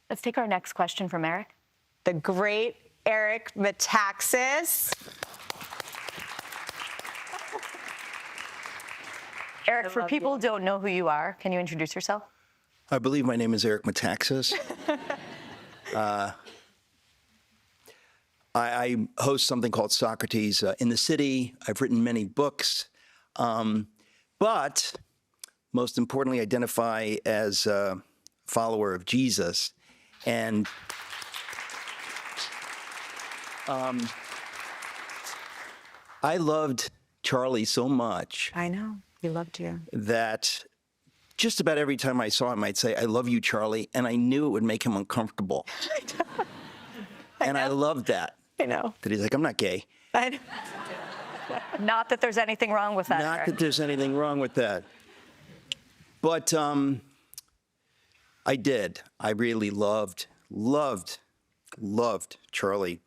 Let's take our next question from Eric. The great Eric Metaxas. Eric, for people who don't know who you are, can you introduce yourself? I believe my name is Eric Metaxas. I host something called Socrates in the City. I've written many books, but most importantly, identify as a follower of Jesus. And I loved Charlie so much. I know. He loved you. That just about every time I saw him, I'd say, "I love you, Charlie," and I knew it would make him uncomfortable. And I loved that. I know. That he's like, "I'm not gay." I know. Not that there's anything wrong with that, Not Eric. that there's anything wrong with that. But I did. I really loved Charlie.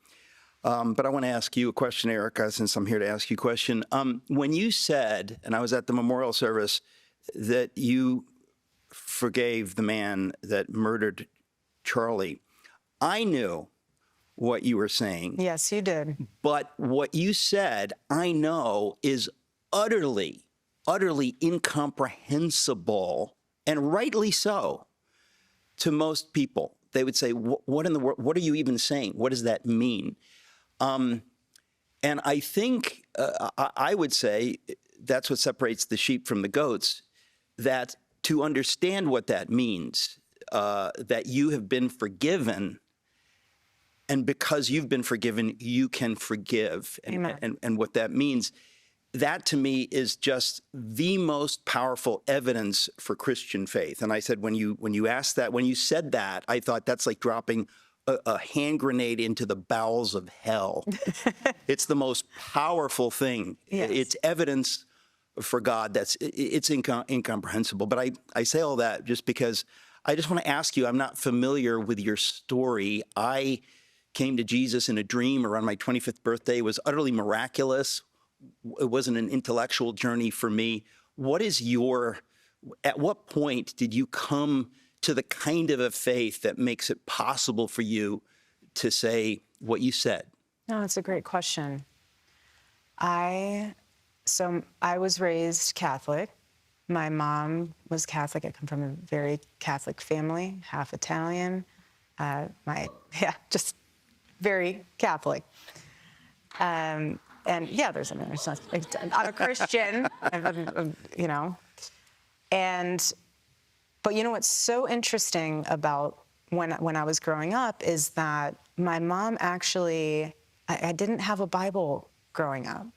But I want to ask you a question, Erika, since I'm here to ask you a question. When you said, and I was at the memorial service, that you forgave the man that murdered Charlie, I knew what you were saying. Yes, you did. But what you said, I know, is utterly incomprehensible, and rightly so, to most people. They would say, what in the world, what are you even saying? What does that mean? And I think I would say that's what separates the sheep from the goats, that to understand what that means, that you have been forgiven, and because you've been forgiven, you can forgive. And what that means, that to me is just the most powerful evidence for Christian faith. And I said, when you asked that, when you said that, I thought that's like dropping a hand grenade into the bowels of hell. It's the most powerful thing. Yes. It's evidence for God it's incomprehensible. But I say all that just because I just want to ask you, I'm not familiar with your story. I came to Jesus in a dream around my 25th birthday. It was utterly miraculous. It wasn't an intellectual journey for me. At what point did you come to the kind of a faith that makes it possible for you to say what you said? No, it's a great question. I was raised Catholic. My mom was Catholic. I come from a very Catholic family, half Italian. Just very Catholic. And yeah, I'm a Christian, you know. But you know what's so interesting about when I was growing up is that my mom actually, I didn't have a Bible growing up.